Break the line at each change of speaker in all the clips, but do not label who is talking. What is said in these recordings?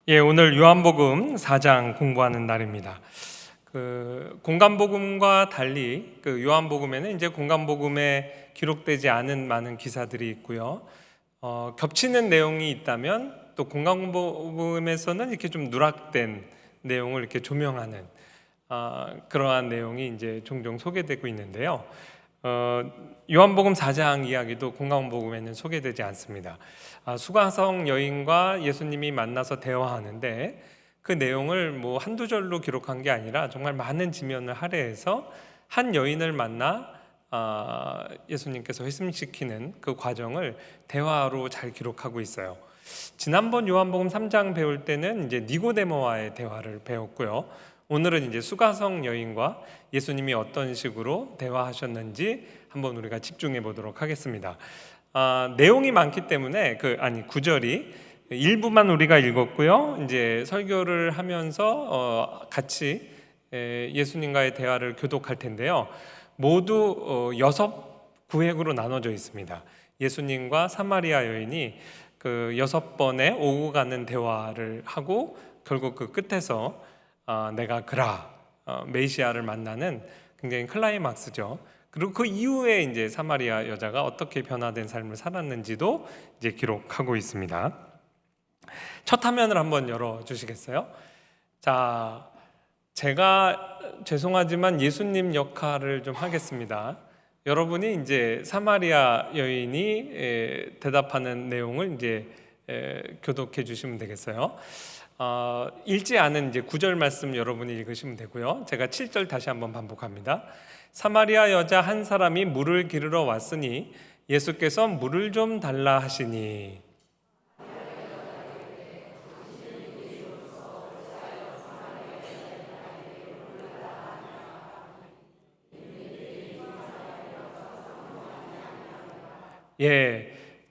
오늘 요한복음 4장 공부하는 날입니다. 공간복음과 달리 요한복음에는 이제 공간복음에 기록되지 않은 많은 기사들이 있고요. 겹치는 내용이 있다면 또 공간복음에서는 이렇게 좀 누락된 내용을 이렇게 조명하는 그러한 내용이 이제 종종 소개되고 있는데요. 요한복음 4장 이야기도 공간복음에는 소개되지 않습니다. 수가성 여인과 예수님이 만나서 대화하는데 그 내용을 뭐 한두 절로 기록한 게 아니라 정말 많은 지면을 할애해서 한 여인을 만나 예수님께서 회심시키는 그 과정을 대화로 잘 기록하고 있어요. 지난번 요한복음 3장 배울 때는 이제 니고데모와의 대화를 배웠고요. 오늘은 이제 수가성 여인과 예수님이 어떤 식으로 대화하셨는지 한번 우리가 집중해 보도록 하겠습니다. 내용이 많기 때문에 구절이 일부만 우리가 읽었고요. 이제 설교를 하면서 같이 예수님과의 대화를 교독할 텐데요. 모두 6구획으로 나눠져 있습니다. 예수님과 사마리아 여인이 그 6번의 오고 가는 대화를 하고 결국 그 끝에서 내가 그라 메시아를 만나는 굉장히 클라이막스죠. 그리고 그 이후에 이제 사마리아 여자가 어떻게 변화된 삶을 살았는지도 이제 기록하고 있습니다. 첫 화면을 한번 열어 주시겠어요? 자, 제가 죄송하지만 예수님 역할을 좀 하겠습니다. 여러분이 이제 사마리아 여인이 대답하는 내용을 이제 교독해 주시면 되겠어요. 읽지 않은 이제 9절 말씀 여러분이 읽으시면 되고요. 제가 7절 다시 한번 반복합니다. 사마리아 여자 한 사람이 물을 기르러 왔으니 예수께서 물을 좀 달라 하시니.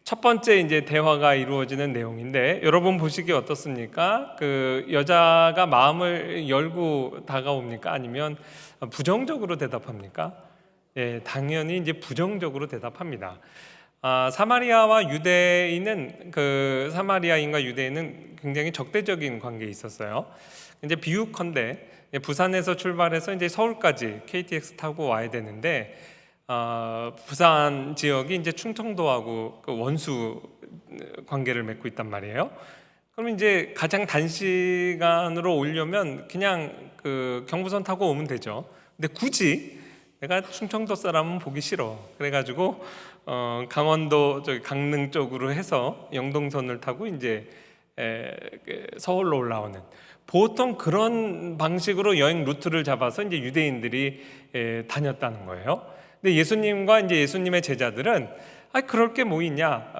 첫 번째 이제 대화가 이루어지는 내용인데 여러분 보시기에 어떻습니까? 그 여자가 마음을 열고 다가옵니까? 아니면 부정적으로 대답합니까? 당연히 이제 부정적으로 대답합니다. 사마리아와 유대인은 사마리아인과 유대인은 굉장히 적대적인 관계에 있었어요. 이제 비유컨대 부산에서 출발해서 이제 서울까지 KTX 타고 와야 되는데 부산 지역이 이제 충청도하고 원수 관계를 맺고 있단 말이에요. 그럼 이제 가장 단시간으로 오려면 그냥 경부선 타고 오면 되죠. 근데 굳이 내가 충청도 사람은 보기 싫어. 그래가지고 강원도 강릉 쪽으로 해서 영동선을 타고 이제 서울로 올라오는 보통 그런 방식으로 여행 루트를 잡아서 이제 유대인들이 다녔다는 거예요. 근데 예수님과 이제 예수님의 제자들은 그럴 게 뭐 있냐?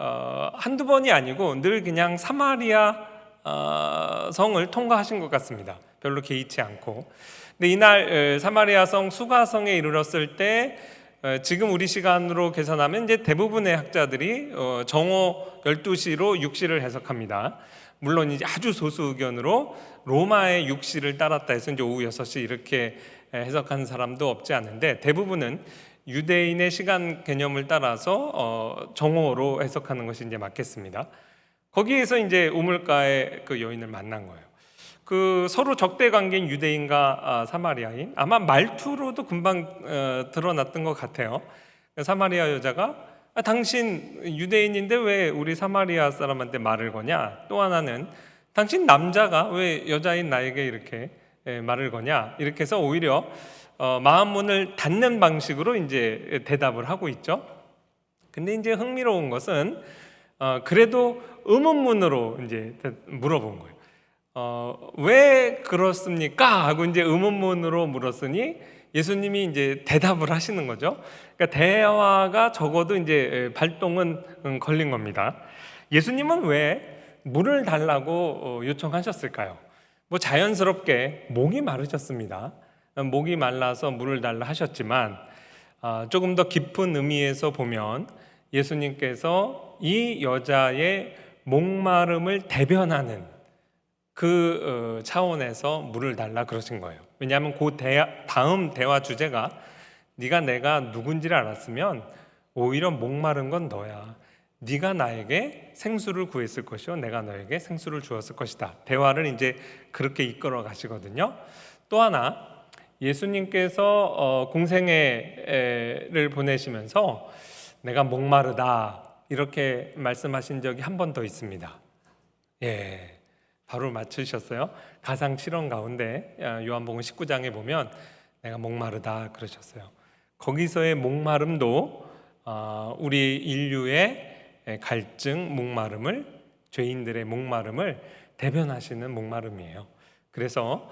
한두 번이 아니고 늘 그냥 사마리아 성을 통과하신 것 같습니다. 별로 개의치 않고. 근데 이날 사마리아 성 수가성에 이르렀을 때 지금 우리 시간으로 계산하면 이제 대부분의 학자들이 정오 12시로 6시를 해석합니다. 물론 이제 아주 소수 의견으로 로마의 6시를 따랐다 해서 이제 오후 6시 이렇게 해석하는 사람도 없지 않은데 대부분은 유대인의 시간 개념을 따라서 정오로 해석하는 것이 이제 맞겠습니다. 거기에서 이제 우물가에 그 여인을 만난 거예요. 서로 적대 관계인 유대인과 사마리아인 아마 말투로도 금방 드러났던 것 같아요. 사마리아 여자가 당신 유대인인데 왜 우리 사마리아 사람한테 말을 거냐? 또 하나는 당신 남자가 왜 여자인 나에게 이렇게 말을 거냐? 이렇게 해서 오히려 마음 문을 닫는 방식으로 이제 대답을 하고 있죠. 근데 이제 흥미로운 것은 그래도 의문문으로 이제 물어본 거예요. 왜 그렇습니까? 하고 이제 의문문으로 물었으니 예수님이 이제 대답을 하시는 거죠. 그러니까 대화가 적어도 이제 발동은 걸린 겁니다. 예수님은 왜 물을 달라고 요청하셨을까요? 뭐 자연스럽게 목이 마르셨습니다. 목이 말라서 물을 달라 하셨지만 조금 더 깊은 의미에서 보면 예수님께서 이 여자의 목마름을 대변하는 그 차원에서 물을 달라 그러신 거예요. 왜냐하면 다음 대화 주제가 네가 내가 누군지를 알았으면 오히려 목마른 건 너야. 네가 나에게 생수를 구했을 것이요 내가 너에게 생수를 주었을 것이다. 대화를 이제 그렇게 이끌어 가시거든요. 또 하나 예수님께서 공생애를 보내시면서 내가 목마르다 이렇게 말씀하신 적이 한 번 더 있습니다. 예, 바로 맞추셨어요. 가상 실험 가운데 요한복음 19장에 보면 내가 목마르다 그러셨어요. 거기서의 목마름도 우리 인류의 갈증, 목마름을, 죄인들의 목마름을 대변하시는 목마름이에요. 그래서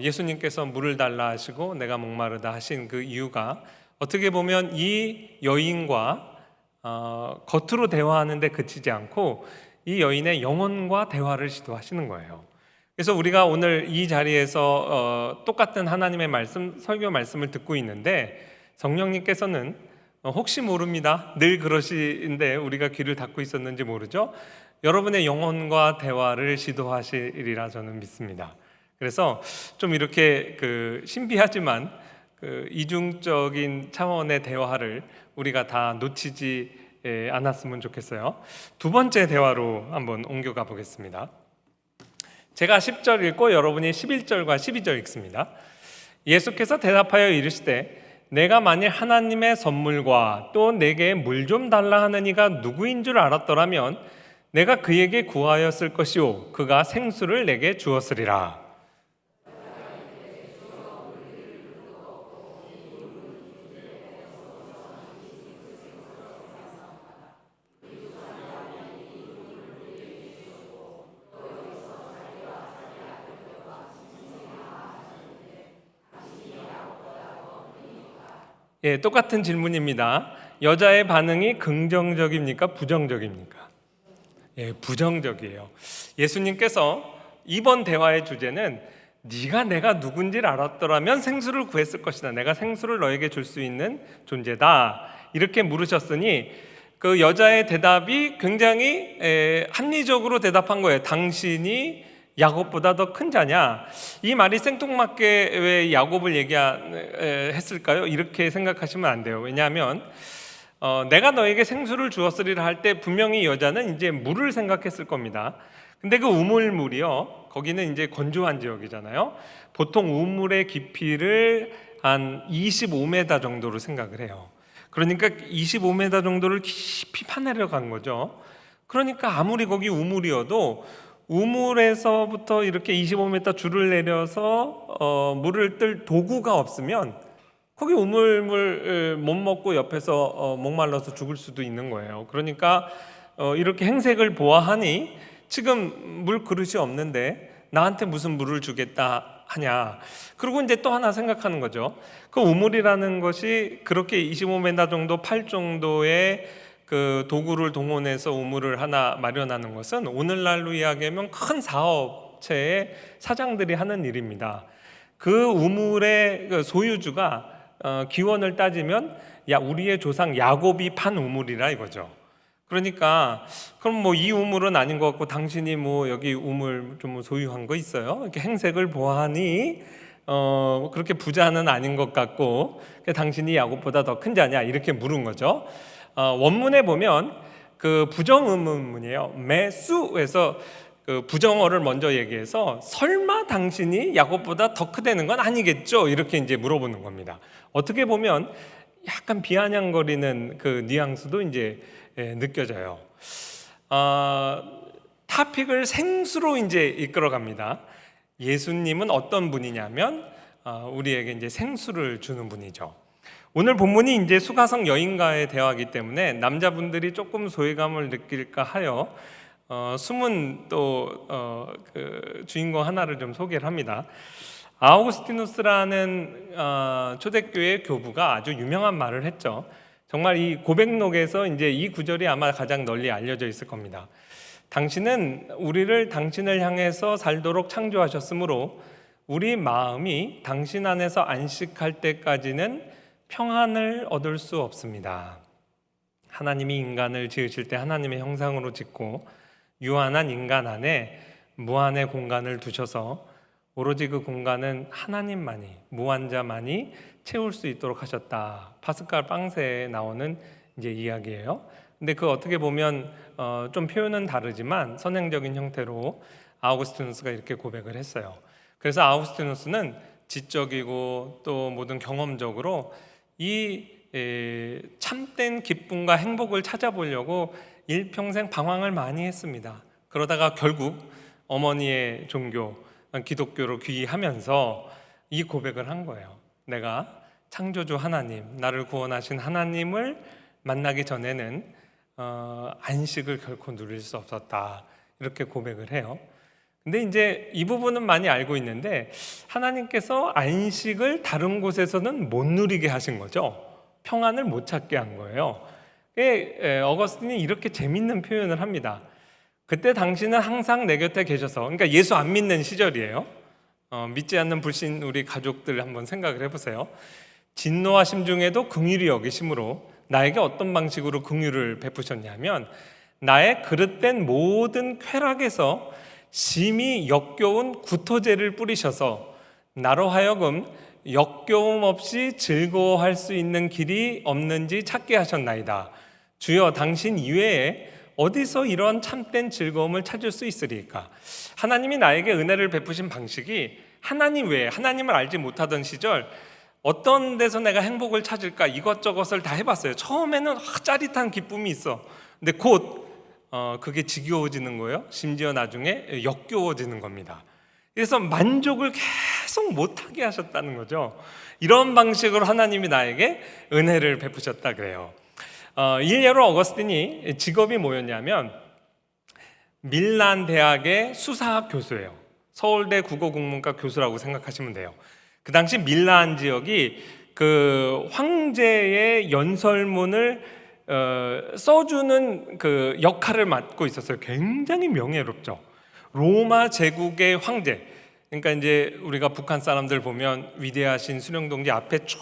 예수님께서 물을 달라 하시고 내가 목마르다 하신 그 이유가 어떻게 보면 이 여인과 겉으로 대화하는데 그치지 않고 이 여인의 영혼과 대화를 시도하시는 거예요. 그래서 우리가 오늘 이 자리에서 똑같은 하나님의 말씀, 설교 말씀을 듣고 있는데 성령님께서는 혹시 모릅니다. 늘 그러시는데 우리가 귀를 닫고 있었는지 모르죠. 여러분의 영혼과 대화를 시도하시리라 저는 믿습니다. 그래서 좀 이렇게 신비하지만 이중적인 차원의 대화를 우리가 다 놓치지 않았으면 좋겠어요. 두 번째 대화로 한번 옮겨가 보겠습니다. 제가 10절 읽고 여러분이 11절과 12절 읽습니다. 예수께서 대답하여 이르시되 내가 만일 하나님의 선물과 또 내게 물 좀 달라 하는 이가 누구인 줄 알았더라면 내가 그에게 구하였을 것이요 그가 생수를 내게 주었으리라. 예, 똑같은 질문입니다. 여자의 반응이 긍정적입니까? 부정적입니까? 예, 부정적이에요. 예수님께서 이번 대화의 주제는 네가 내가 누군지를 알았더라면 생수를 구했을 것이다. 내가 생수를 너에게 줄 수 있는 존재다. 이렇게 물으셨으니 그 여자의 대답이 굉장히 합리적으로 대답한 거예요. 당신이 야곱보다 더 큰 자냐? 이 말이 생뚱맞게 왜 야곱을 얘기했을까요? 이렇게 생각하시면 안 돼요. 왜냐하면 내가 너에게 생수를 주었으리라 할 때 분명히 여자는 이제 물을 생각했을 겁니다. 근데 그 우물물이요, 거기는 이제 건조한 지역이잖아요. 보통 우물의 깊이를 한 25m 정도로 생각을 해요. 그러니까 25m 정도를 깊이 파내려간 거죠. 그러니까 아무리 거기 우물이어도 우물에서부터 이렇게 25m 줄을 내려서 물을 뜰 도구가 없으면 거기 우물물 못 먹고 옆에서 목말라서 죽을 수도 있는 거예요. 그러니까 이렇게 행색을 보아하니 지금 물 그릇이 없는데 나한테 무슨 물을 주겠다 하냐. 그리고 이제 또 하나 생각하는 거죠. 그 우물이라는 것이 그렇게 25m 정도 팔 정도의 그 도구를 동원해서 우물을 하나 마련하는 것은 오늘날로 이야기하면 큰 사업체의 사장들이 하는 일입니다. 그 우물의 그 소유주가 기원을 따지면 우리의 조상 야곱이 판 우물이라 이거죠. 그러니까 그럼 뭐 이 우물은 아닌 것 같고 당신이 뭐 여기 우물 좀 소유한 거 있어요? 이렇게 행색을 보아하니 그렇게 부자는 아닌 것 같고 당신이 야곱보다 더 큰 자냐 이렇게 물은 거죠. 원문에 보면 그 부정의문문이에요. 매수에서 그 부정어를 먼저 얘기해서 설마 당신이 야곱보다 더 크다는 건 아니겠죠? 이렇게 이제 물어보는 겁니다. 어떻게 보면 약간 비아냥거리는 그 뉘앙스도 이제 느껴져요. 타픽을 생수로 이제 이끌어갑니다. 예수님은 어떤 분이냐면 우리에게 이제 생수를 주는 분이죠. 오늘 본문이 이제 수가성 여인과의 대화이기 때문에 남자분들이 조금 소외감을 느낄까 하여 숨은 그 주인공 하나를 좀 소개를 합니다. 아우구스티누스라는 초대교회 교부가 아주 유명한 말을 했죠. 정말 이 고백록에서 이제 이 구절이 아마 가장 널리 알려져 있을 겁니다. 당신은 우리를 당신을 향해서 살도록 창조하셨으므로 우리 마음이 당신 안에서 안식할 때까지는 평안을 얻을 수 없습니다. 하나님이 인간을 지으실 때 하나님의 형상으로 짓고 유한한 인간 안에 무한의 공간을 두셔서 오로지 그 공간은 하나님만이, 무한자만이 채울 수 있도록 하셨다. 파스칼 빵세에 나오는 이제 이야기예요. 근데 그 어떻게 보면 좀 표현은 다르지만 선행적인 형태로 아우구스티누스가 이렇게 고백을 했어요. 그래서 아우구스티누스는 지적이고 또 모든 경험적으로 이 참된 기쁨과 행복을 찾아보려고 일평생 방황을 많이 했습니다. 그러다가 결국 어머니의 종교 기독교로 귀의하면서 이 고백을 한 거예요. 내가 창조주 하나님, 나를 구원하신 하나님을 만나기 전에는 안식을 결코 누릴 수 없었다, 이렇게 고백을 해요. 근데 이제 이 부분은 많이 알고 있는데 하나님께서 안식을 다른 곳에서는 못 누리게 하신 거죠. 평안을 못 찾게 한 거예요. 어거스틴이 이렇게 재밌는 표현을 합니다. 그때 당신은 항상 내 곁에 계셔서, 그러니까 예수 안 믿는 시절이에요. 믿지 않는 불신 우리 가족들 한번 생각을 해보세요. 진노하심 중에도 긍휼히 여기심으로 나에게 어떤 방식으로 긍휼을 베푸셨냐면 나의 그릇된 모든 쾌락에서 심히 역겨운 구토제를 뿌리셔서 나로 하여금 역겨움 없이 즐거워할 수 있는 길이 없는지 찾게 하셨나이다. 주여, 당신 이외에 어디서 이런 참된 즐거움을 찾을 수 있으리까? 하나님이 나에게 은혜를 베푸신 방식이 하나님 외에, 하나님을 알지 못하던 시절 어떤 데서 내가 행복을 찾을까 이것저것을 다 해봤어요. 처음에는 짜릿한 기쁨이 있어. 근데 곧 그게 지겨워지는 거예요. 심지어 나중에 역겨워지는 겁니다. 그래서 만족을 계속 못하게 하셨다는 거죠. 이런 방식으로 하나님이 나에게 은혜를 베푸셨다 그래요. 일례로 어거스틴이 직업이 뭐였냐면 밀란 대학의 수사학 교수예요. 서울대 국어국문과 교수라고 생각하시면 돼요. 그 당시 밀란 지역이 그 황제의 연설문을 써주는 그 역할을 맡고 있었어요. 굉장히 명예롭죠. 로마 제국의 황제. 그러니까 이제 우리가 북한 사람들 보면 위대하신 수령동지 앞에 쭉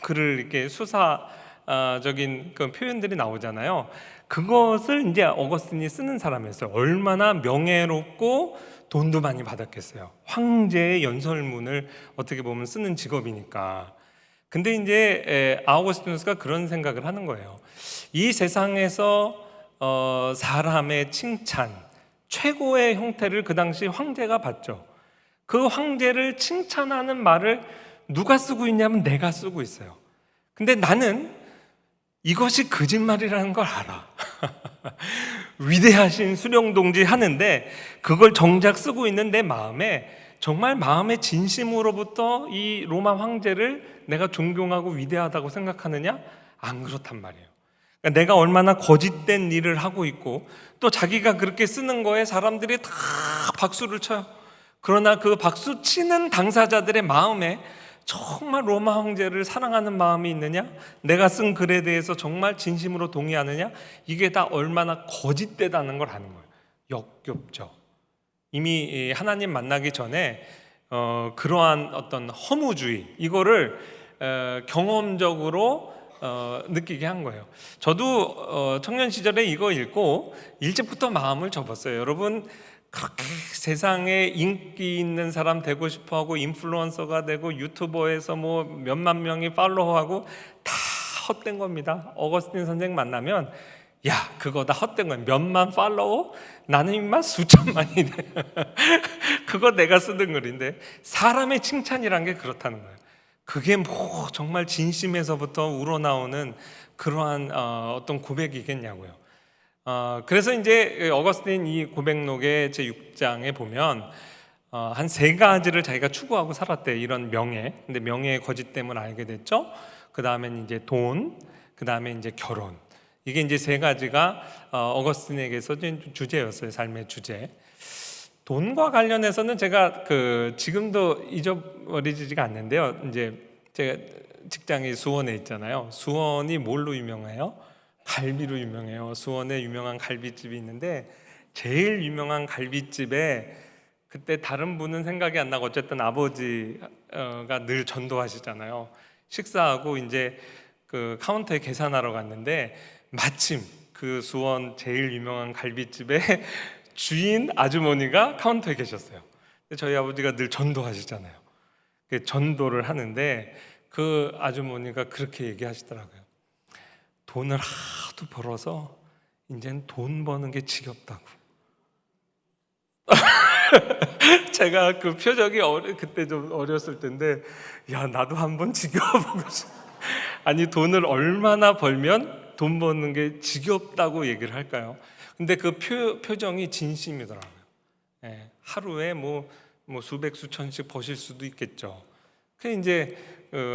글을 이렇게 수사적인 그 표현들이 나오잖아요. 그것을 이제 어거스틴이 쓰는 사람이었어요. 얼마나 명예롭고 돈도 많이 받았겠어요. 황제의 연설문을 어떻게 보면 쓰는 직업이니까. 근데 이제 아우구스티누스가 그런 생각을 하는 거예요. 이 세상에서 사람의 칭찬, 최고의 형태를 그 당시 황제가 받죠. 그 황제를 칭찬하는 말을 누가 쓰고 있냐면 내가 쓰고 있어요. 근데 나는 이것이 거짓말이라는 걸 알아. 위대하신 수령동지 하는데 그걸 정작 쓰고 있는 내 마음에, 정말 마음의 진심으로부터 이 로마 황제를 내가 존경하고 위대하다고 생각하느냐? 안 그렇단 말이에요. 그러니까 내가 얼마나 거짓된 일을 하고 있고 또 자기가 그렇게 쓰는 거에 사람들이 다 박수를 쳐요. 그러나 그 박수 치는 당사자들의 마음에 정말 로마 황제를 사랑하는 마음이 있느냐? 내가 쓴 글에 대해서 정말 진심으로 동의하느냐? 이게 다 얼마나 거짓되다는 걸 아는 거예요. 역겹죠. 이미 하나님 만나기 전에 그러한 어떤 허무주의, 이거를 경험적으로 느끼게 한 거예요. 저도 청년 시절에 이거 읽고 일찍부터 마음을 접었어요. 여러분, 그렇게 세상에 인기 있는 사람 되고 싶어하고 인플루언서가 되고 유튜버에서 뭐 몇만 명이 팔로우하고 다 헛된 겁니다. 어거스틴 선생 만나면 야, 그거 다 헛된 거야. 몇만 팔로우? 나는 임마 수천만이 돼. 그거 내가 쓰는 글인데, 사람의 칭찬이란 게 그렇다는 거예요. 그게 뭐 정말 진심에서부터 우러나오는 그러한 어떤 고백이겠냐고요. 그래서 이제 어거스틴 이 고백록의 제6장에 보면 한 세 가지를 자기가 추구하고 살았대. 이런 명예. 근데 명예의 거짓됨을 알게 됐죠. 그 다음엔 이제 돈, 그 다음에 이제 결혼. 이게 이제 세 가지가 어거스틴에게서 주제였어요. 삶의 주제. 돈과 관련해서는 제가 지금도 잊어버리지가 않는데요. 이제 제가 직장이 수원에 있잖아요. 수원이 뭘로 유명해요? 갈비로 유명해요. 수원에 유명한 갈비집이 있는데 제일 유명한 갈비집에 그때 다른 분은 생각이 안 나고 어쨌든 아버지가 늘 전도하시잖아요. 식사하고 이제 그 카운터에 계산하러 갔는데 마침 그 수원 제일 유명한 갈비집의 주인 아주머니가 카운터에 계셨어요. 저희 아버지가 늘 전도하시잖아요. 전도를 하는데 그 아주머니가 그렇게 얘기하시더라고요. 돈을 하도 벌어서 이젠 돈 버는 게 지겹다고. 제가 그 표정이 그때 좀 어렸을 때인데, 야, 나도 한번 지겨워보고 싶어. 아니, 돈을 얼마나 벌면 돈 버는 게 지겹다고 얘기를 할까요? 근데 그 표정이 진심이더라고요. 예, 하루에 뭐 수백 수천씩 버실 수도 있겠죠. 그 이제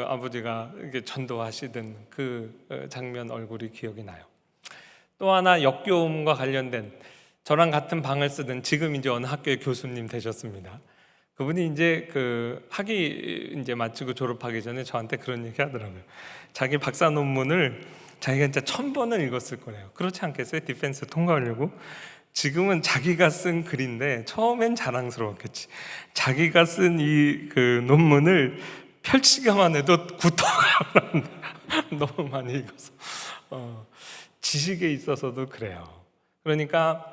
아버지가 이렇게 전도하시던 그 장면 얼굴이 기억이 나요. 또 하나 역교음과 관련된, 저랑 같은 방을 쓰던 지금 이제 어느 학교의 교수님 되셨습니다. 그분이 이제 그 학위 이제 마치고 졸업하기 전에 저한테 그런 얘기 하더라고요. 자기 박사 논문을 자기가 진짜 1000번을 읽었을 거래요. 그렇지 않겠어요? 디펜스 통과하려고. 지금은 자기가 쓴 글인데 처음엔 자랑스러웠겠지. 자기가 쓴 이 그 논문을 펼치기만 해도 구토가 너무 많이 읽어서. 지식에 있어서도 그래요. 그러니까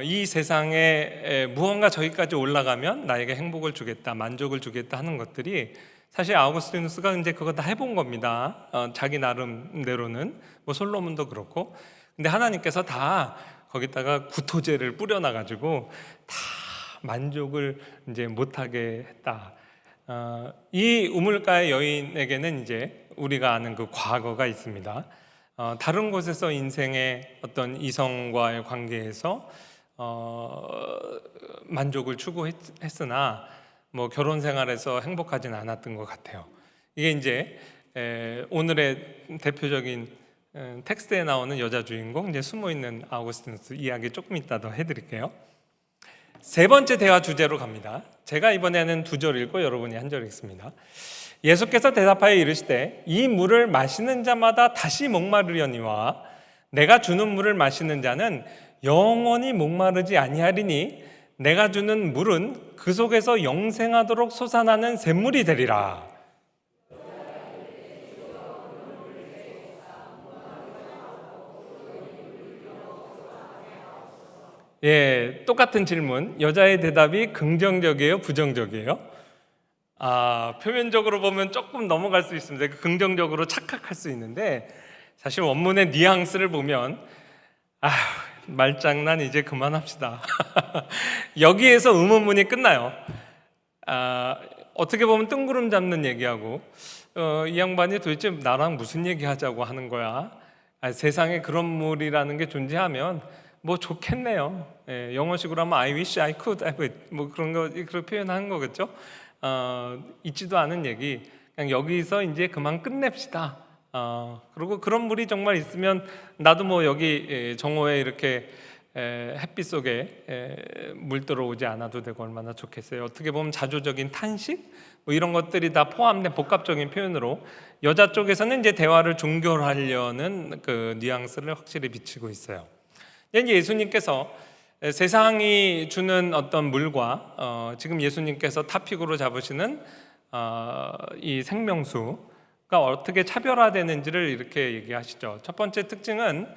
이 세상에 무언가 저기까지 올라가면 나에게 행복을 주겠다, 만족을 주겠다 하는 것들이, 사실 아우구스티누스가 이제 그거 다 해본 겁니다. 자기 나름대로는 뭐 솔로몬도 그렇고. 근데 하나님께서 다 거기다가 구토제를 뿌려놔가지고 다 만족을 이제 못하게 했다. 이 우물가의 여인에게는 이제 우리가 아는 그 과거가 있습니다. 다른 곳에서 인생의 어떤 이성과의 관계에서 만족을 추구했으나 뭐 결혼 생활에서 행복하진 않았던 것 같아요. 이게 이제 오늘의 대표적인 텍스트에 나오는 여자 주인공, 이제 숨어 있는 아우구스티누스 이야기 조금 이따 더 해드릴게요. 세 번째 대화 주제로 갑니다. 제가 이번에는 2절 읽고 여러분이 1절 읽습니다. 예수께서 대답하여 이르시되 이 물을 마시는 자마다 다시 목마르려니와 내가 주는 물을 마시는 자는 영원히 목마르지 아니하리니 내가 주는 물은 그 속에서 영생하도록 솟아나는 샘물이 되리라. 예, 똑같은 질문. 여자의 대답이 긍정적이에요, 부정적이에요? 표면적으로 보면 조금 넘어갈 수 있습니다. 긍정적으로 착각할 수 있는데, 사실 원문의 뉘앙스를 보면 말장난 이제 그만합시다. 여기에서 의문문이 끝나요. 어떻게 보면 뜬구름 잡는 얘기하고, 이 양반이 도대체 나랑 무슨 얘기하자고 하는 거야? 세상에 그런 물이라는 게 존재하면 뭐 좋겠네요. 예, 영어식으로 하면 I wish I could have it, 뭐 그런 거 그렇게 표현한 거겠죠. 있지도 않은 얘기, 그냥 여기서 이제 그만 끝냅시다. 그리고 그런 물이 정말 있으면 나도 뭐 여기 정오에 이렇게 햇빛 속에 물 들어오지 않아도 되고 얼마나 좋겠어요. 어떻게 보면 자조적인 탄식 뭐 이런 것들이 다 포함된 복합적인 표현으로 여자 쪽에서는 이제 대화를 종결하려는 그 뉘앙스를 확실히 비치고 있어요. 이제 예수님께서 세상이 주는 어떤 물과 지금 예수님께서 타픽으로 잡으시는 이 생명수가 어떻게 차별화되는지를 이렇게 얘기하시죠. 첫 번째 특징은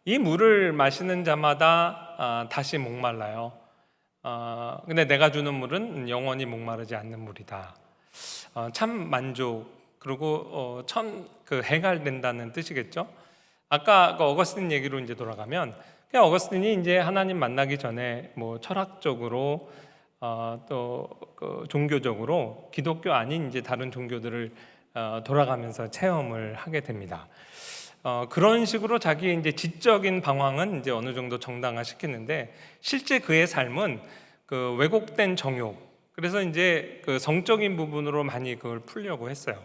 이 물을 마시는 자마다 다시 목말라요. 근데 내가 주는 물은 영원히 목마르지 않는 물이다. 참 만족, 그리고 그 해갈된다는 뜻이겠죠. 아까 그 어거스틴 얘기로 이제 돌아가면, 어거스틴이 이제 하나님 만나기 전에 뭐 철학적으로 또 그 종교적으로 기독교 아닌 이제 다른 종교들을 돌아가면서 체험을 하게 됩니다. 그런 식으로 자기의 이제 지적인 방황은 이제 어느 정도 정당화시키는데, 실제 그의 삶은 그 왜곡된 정욕, 그래서 이제 그 성적인 부분으로 많이 그걸 풀려고 했어요.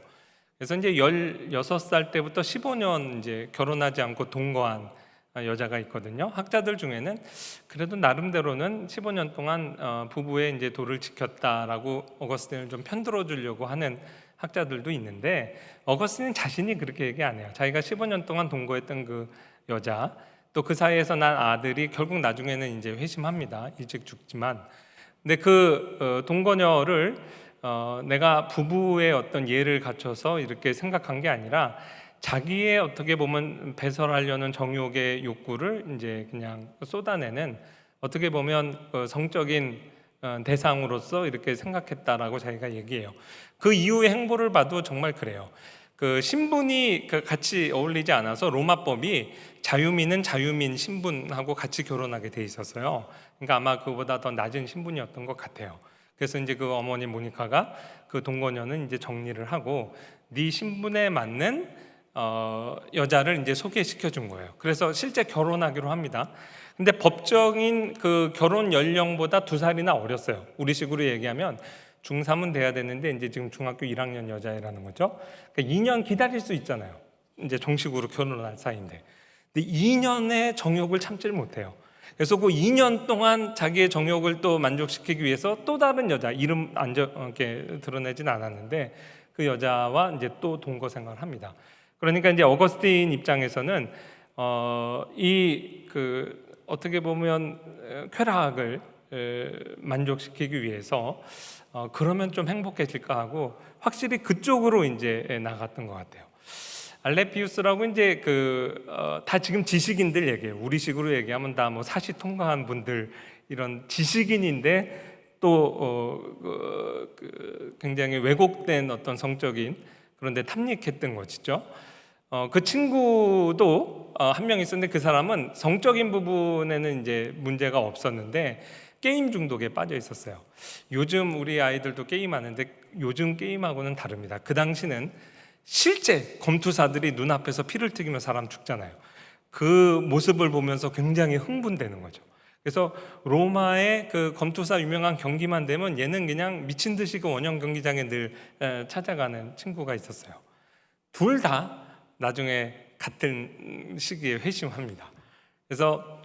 그래서 이제 16살 때부터 15년 이제 결혼하지 않고 동거한 여자가 있거든요. 학자들 중에는 그래도 나름대로는 15년 동안 부부의 이제 도를 지켰다라고 어거스틴을 좀 편들어 주려고 하는 학자들도 있는데, 어거스틴은 자신이 그렇게 얘기 안 해요. 자기가 15년 동안 동거했던 그 여자, 또 그 사이에서 난 아들이 결국 나중에는 이제 회심합니다. 일찍 죽지만. 근데 그 동거녀를 내가 부부의 어떤 예를 갖춰서 이렇게 생각한 게 아니라 자기의 어떻게 보면 배설하려는 정욕의 욕구를 이제 그냥 쏟아내는, 어떻게 보면 성적인 대상으로서 이렇게 생각했다라고 자기가 얘기해요. 그 이후의 행보를 봐도 정말 그래요. 그 신분이 같이 어울리지 않아서 로마법이 자유민은 자유민 신분하고 같이 결혼하게 돼 있었어요. 그러니까 아마 그보다 더 낮은 신분이었던 것 같아요. 그래서 이제 그 어머니 모니카가 그 동거녀는 이제 정리를 하고 네 신분에 맞는 여자를 이제 소개시켜 준 거예요. 그래서 실제 결혼하기로 합니다. 근데 법정인 그 결혼 연령보다 2살이나 어렸어요. 우리식으로 얘기하면 중3은 돼야 되는데 이제 지금 중학교 1학년 여자애라는 거죠. 그러니까 2년 기다릴 수 있잖아요. 이제 정식으로 결혼할 사이인데. 근데 2년의 정욕을 참지를 못해요. 그래서 그 2년 동안 자기의 정욕을 또 만족시키기 위해서 또 다른 여자, 이름 이렇게 드러내진 않았는데 그 여자와 이제 또 동거 생활을 합니다. 그러니까 이제 어거스틴 입장에서는 어떻게 보면 쾌락을 만족시키기 위해서 그러면 좀 행복해질까 하고 확실히 그쪽으로 이제 나갔던 것 같아요. 알레피우스라고 이제 다 지금 지식인들 얘기해요. 우리식으로 얘기하면 다 뭐 사시 통과한 분들, 이런 지식인인데 또 굉장히 왜곡된 어떤 성적인 그런데 탐닉했던 것이죠. 그 친구도 한 명 있었는데 그 사람은 성적인 부분에는 이제 문제가 없었는데 게임 중독에 빠져 있었어요. 요즘 우리 아이들도 게임하는데 요즘 게임하고는 다릅니다. 그 당시는 실제 검투사들이 눈앞에서 피를 튀기며 사람 죽잖아요. 그 모습을 보면서 굉장히 흥분되는 거죠. 그래서 로마의 그 검투사 유명한 경기만 되면 얘는 그냥 미친 듯이 그 원형 경기장에 늘 찾아가는 친구가 있었어요. 둘 다 나중에 같은 시기에 회심합니다. 그래서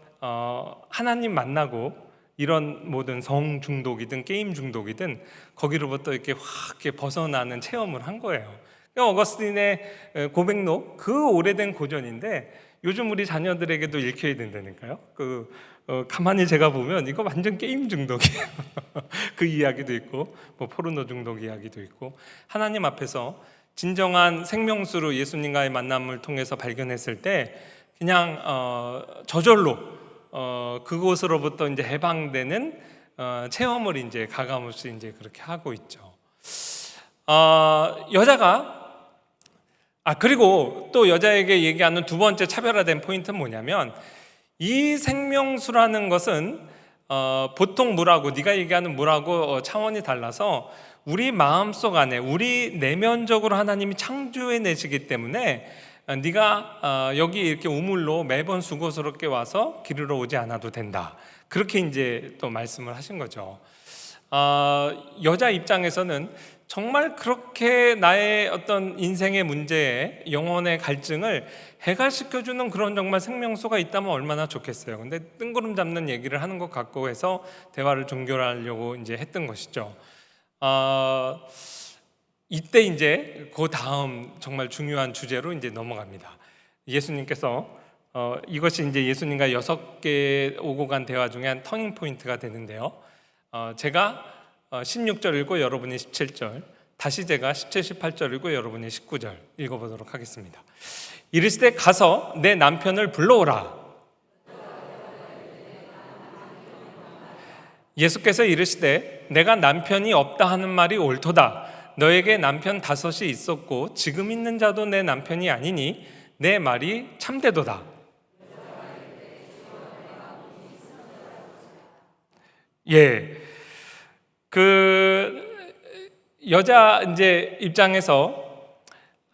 하나님 만나고 이런 모든 성 중독이든 게임 중독이든 거기로부터 이렇게 확 벗어나는 체험을 한 거예요. 어거스틴의 고백록, 그 오래된 고전인데 요즘 우리 자녀들에게도 읽혀야 된다니까요. 가만히 제가 보면 이거 완전 게임 중독이에요. 그 이야기도 있고 뭐 포르노 중독 이야기도 있고, 하나님 앞에서 진정한 생명수로 예수님과의 만남을 통해서 발견했을 때 그냥 저절로 그곳으로부터 이제 해방되는 체험을 이제 가감없이 이제 그렇게 하고 있죠. 여자가 그리고 또 여자에게 얘기하는 두 번째 차별화된 포인트는 뭐냐면, 이 생명수라는 것은 보통 물하고 네가 얘기하는 물하고 차원이 달라서 우리 마음속 안에, 우리 내면적으로 하나님이 창조해 내시기 때문에 네가 여기 이렇게 우물로 매번 수고스럽게 와서 기르러 오지 않아도 된다. 그렇게 이제 또 말씀을 하신 거죠. 여자 입장에서는 정말 그렇게 나의 어떤 인생의 문제에, 영혼의 갈증을 해결시켜주는 그런 정말 생명수가 있다면 얼마나 좋겠어요. 근데 뜬구름 잡는 얘기를 하는 것 같고 해서 대화를 종결하려고 이제 했던 것이죠. 이때 이제 그 다음 정말 중요한 주제로 이제 넘어갑니다. 예수님께서 이것이 이제 예수님과 6개 오고 간 대화 중에 한 터닝 포인트가 되는데요. 제가 16절 읽고 여러분이 17절, 다시 제가 17, 18절 읽고 여러분이 19절 읽어보도록 하겠습니다. 이르시되 가서 내 남편을 불러오라. 예수께서 이르시되 내가 남편이 없다 하는 말이 옳도다. 너에게 남편 5이 있었고 지금 있는 자도 내 남편이 아니니 내 말이 참되도다. 예, 여자 이제 입장에서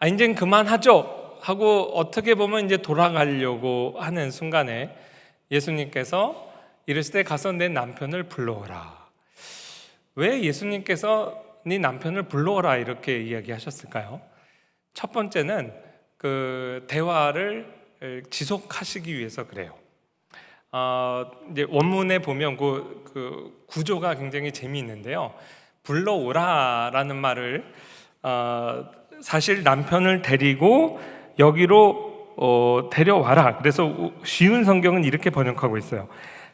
이젠 그만하죠 하고 어떻게 보면 이제 돌아가려고 하는 순간에 예수님께서 이르시되 가서 내 남편을 불러오라. 왜 예수님께서 네 남편을 불러오라 이렇게 이야기하셨을까요? 첫 번째는 그 대화를 지속하시기 위해서 그래요. 이제 원문에 보면 그 구조가 굉장히 재미있는데요. 불러오라라는 말을 사실 남편을 데리고 여기로 데려와라. 그래서 쉬운 성경은 이렇게 번역하고 있어요.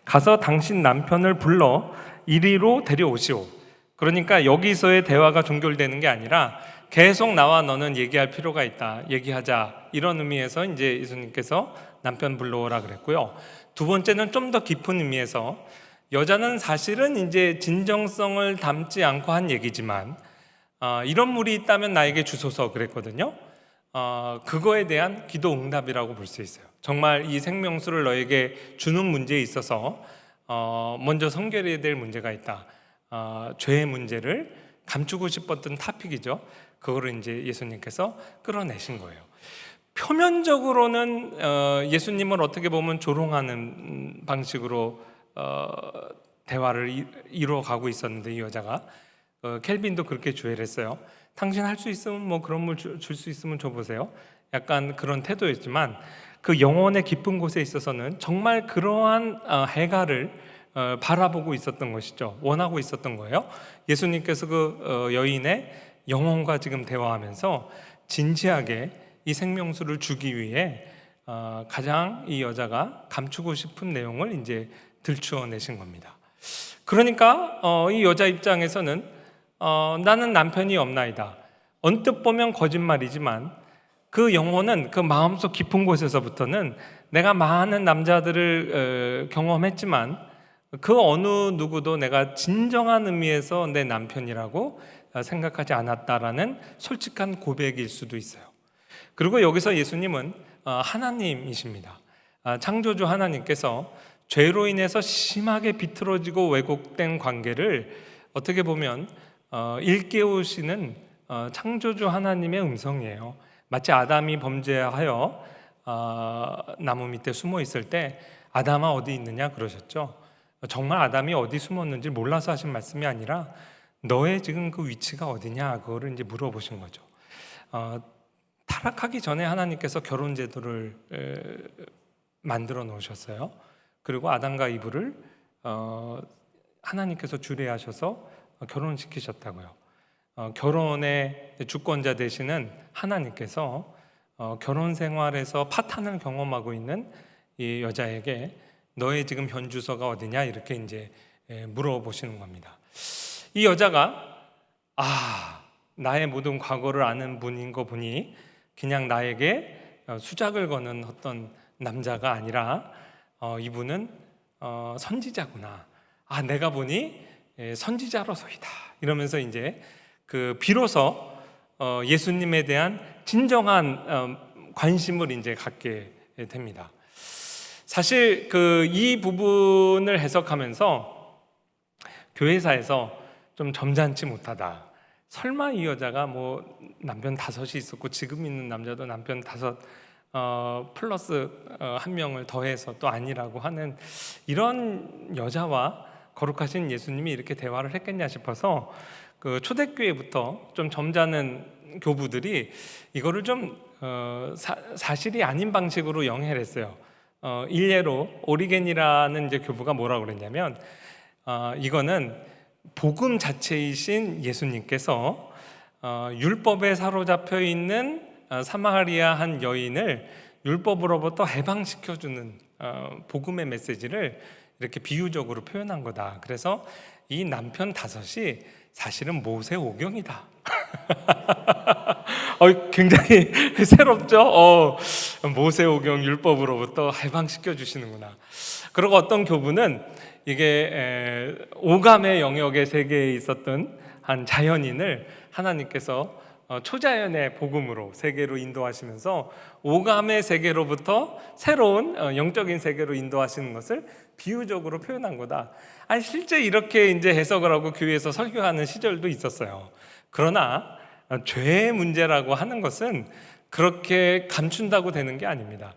가서 당신 남편을 불러 이리로 데려오시오. 그러니까 여기서의 대화가 종결되는 게 아니라 계속 나와 너는 얘기할 필요가 있다. 얘기하자. 이런 의미에서 이제 예수님께서 남편 불러오라 그랬고요. 두 번째는 좀 더 깊은 의미에서 여자는 사실은 이제 진정성을 담지 않고 한 얘기지만 이런 물이 있다면 나에게 주소서 그랬거든요. 그거에 대한 기도 응답이라고 볼 수 있어요. 정말 이 생명수를 너에게 주는 문제에 있어서 먼저 성결해야 될 문제가 있다. 죄의 문제를 감추고 싶었던 타픽이죠. 그거를 이제 예수님께서 끌어내신 거예요. 표면적으로는 예수님을 어떻게 보면 조롱하는 방식으로 대화를 이루어가고 있었는데, 이 여자가 켈빈도 그렇게 주의를 했어요. 당신 할 수 있으면 뭐 그런 물 줄 수 있으면 줘보세요. 약간 그런 태도였지만 그 영혼의 깊은 곳에 있어서는 정말 그러한 해가를 바라보고 있었던 것이죠. 원하고 있었던 거예요. 예수님께서 그 여인의 영혼과 지금 대화하면서 진지하게 이 생명수를 주기 위해 가장 이 여자가 감추고 싶은 내용을 이제 들추어내신 겁니다. 그러니까 이 여자 입장에서는 나는 남편이 없나이다. 언뜻 보면 거짓말이지만 그 영혼은 그 마음속 깊은 곳에서부터는 내가 많은 남자들을 경험했지만 그 어느 누구도 내가 진정한 의미에서 내 남편이라고 생각하지 않았다라는 솔직한 고백일 수도 있어요. 그리고 여기서 예수님은 하나님이십니다. 창조주 하나님께서 죄로 인해서 심하게 비틀어지고 왜곡된 관계를 어떻게 보면 일깨우시는 창조주 하나님의 음성이에요. 마치 아담이 범죄하여 나무 밑에 숨어 있을 때 아담아 어디 있느냐 그러셨죠. 정말 아담이 어디 숨었는지 몰라서 하신 말씀이 아니라 너의 지금 그 위치가 어디냐 그거를 이제 물어보신 거죠. 타락하기 전에 하나님께서 결혼 제도를 만들어 놓으셨어요. 그리고 아담과 이브를 하나님께서 주례하셔서 결혼시키셨다고요. 결혼의 주권자 되시는 하나님께서 결혼 생활에서 파탄을 경험하고 있는 이 여자에게 너의 지금 현 주소가 어디냐 이렇게 이제 물어보시는 겁니다. 이 여자가 나의 모든 과거를 아는 분인 거 보니 그냥 나에게 수작을 거는 어떤 남자가 아니라 이분은 선지자구나. 내가 보니 선지자로서이다. 이러면서 이제 비로소 예수님에 대한 진정한 관심을 이제 갖게 됩니다. 사실 이 부분을 해석하면서 교회사에서 좀 점잖지 못하다. 설마 이 여자가 뭐 남편 5이 있었고 지금 있는 남자도 남편 5 플러스 1명을 더해서 또 아니라고 하는 이런 여자와 거룩하신 예수님이 이렇게 대화를 했겠냐 싶어서 초대교회부터 좀 점잖은 교부들이 이거를 좀 사실이 아닌 방식으로 영해를 했어요. 일례로 오리겐이라는 이제 교부가 뭐라고 그랬냐면 이거는 복음 자체이신 예수님께서 율법에 사로잡혀 있는 사마리아 한 여인을 율법으로부터 해방시켜주는 복음의 메시지를 이렇게 비유적으로 표현한 거다. 그래서 이 남편 5이 사실은 모세 오경이다. 굉장히 새롭죠? 모세 오경 율법으로부터 해방시켜 주시는구나. 그리고 어떤 교부는 이게 오감의 영역의 세계에 있었던 한 자연인을 하나님께서 초자연의 복음으로 세계로 인도하시면서 오감의 세계로부터 새로운 영적인 세계로 인도하시는 것을 비유적으로 표현한 거다. 실제 이렇게 이제 해석을 하고 교회에서 설교하는 시절도 있었어요. 그러나 죄의 문제라고 하는 것은 그렇게 감춘다고 되는 게 아닙니다.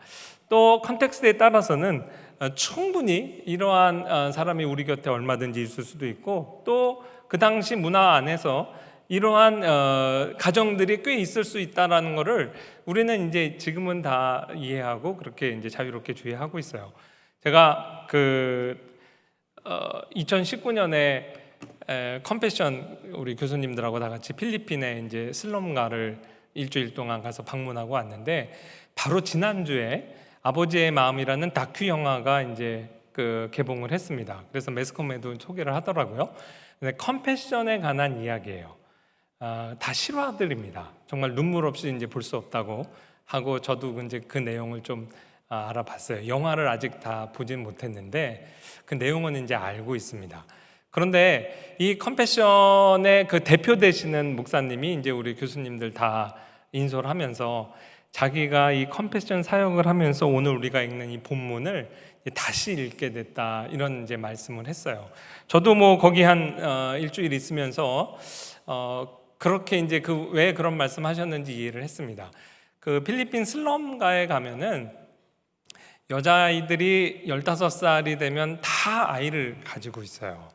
또 컨텍스트에 따라서는 충분히 이러한 사람이 우리 곁에 얼마든지 있을 수도 있고 또 그 당시 문화 안에서 이러한 가정들이 꽤 있을 수 있다라는 것을 우리는 이제 지금은 다 이해하고 그렇게 이제 자유롭게 주의하고 있어요. 제가 2019년에 컴패션 우리 교수님들하고 다 같이 필리핀에 이제 슬럼가를 일주일 동안 가서 방문하고 왔는데 바로 지난주에 아버지의 마음이라는 다큐 영화가 이제 개봉을 했습니다. 그래서 매스컴에도 소개를 하더라고요. 근데 컴패션에 관한 이야기예요. 다 실화들입니다. 정말 눈물 없이 이제 볼 수 없다고 하고 저도 이제 그 내용을 좀 알아봤어요. 영화를 아직 다 보진 못했는데 그 내용은 이제 알고 있습니다. 그런데 이 컴패션의 그 대표 되시는 목사님이 이제 우리 교수님들 다 인솔하면서 자기가 이 컴패션 사역을 하면서 오늘 우리가 읽는 이 본문을 다시 읽게 됐다, 이런 이제 말씀을 했어요. 저도 뭐 거기 한 일주일 있으면서 그렇게 이제 그 왜 그런 말씀하셨는지 이해를 했습니다. 그 필리핀 슬럼가에 가면은 여자아이들이 15살이 되면 다 아이를 가지고 있어요.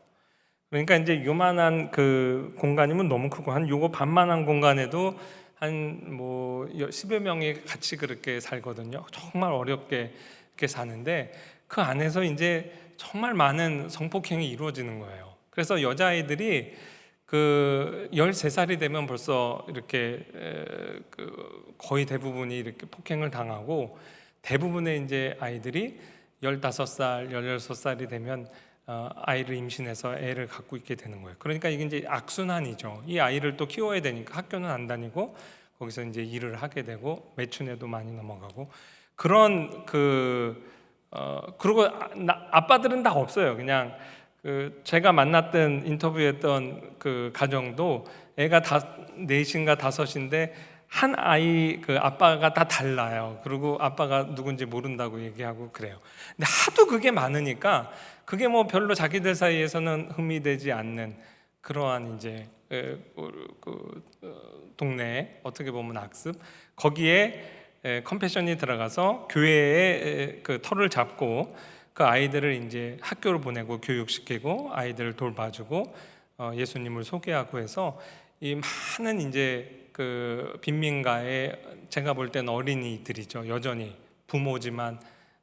그러니까 이제 요만한 그 공간이면 너무 크고, 한 요거 반만한 공간에도 한 뭐 10여 명이 같이 그렇게 살거든요. 정말 어렵게 이렇게 사는데 그 안에서 이제 정말 많은 성폭행이 이루어지는 거예요. 그래서 여자아이들이 그 13살이 되면 벌써 이렇게 거의 대부분이 이렇게 폭행을 당하고, 대부분의 이제 아이들이 15살, 16살이 되면 아이를 임신해서 애를 갖고 있게 되는 거예요. 그러니까 이게 이제 악순환이죠. 이 아이를 또 키워야 되니까 학교는 안 다니고 거기서 이제 일을 하게 되고 매춘에도 많이 넘어가고, 그런 그리고 아빠들은 다 없어요. 그냥 제가 만났던 인터뷰했던 그 가정도 애가 넷인가 다섯인데 한 아이 그 아빠가 다 달라요. 그리고 아빠가 누군지 모른다고 얘기하고 그래요. 근데 하도 그게 많으니까 그게 뭐 별로 자기들 사이에서는 흠이되지 않는 그러한 이제 동네, 어떻게 보면 악습, 거기에 컴패션이 들어가서 교회에 그 터를 잡고 그 아이들을 이제 학교를 보내고 교육시키고 아이들을 돌봐주고 예수님을 소개하고 해서 이 많은 이제 그 빈민가에, 제가 볼 때는 어린이들이죠. 여전히 부모지만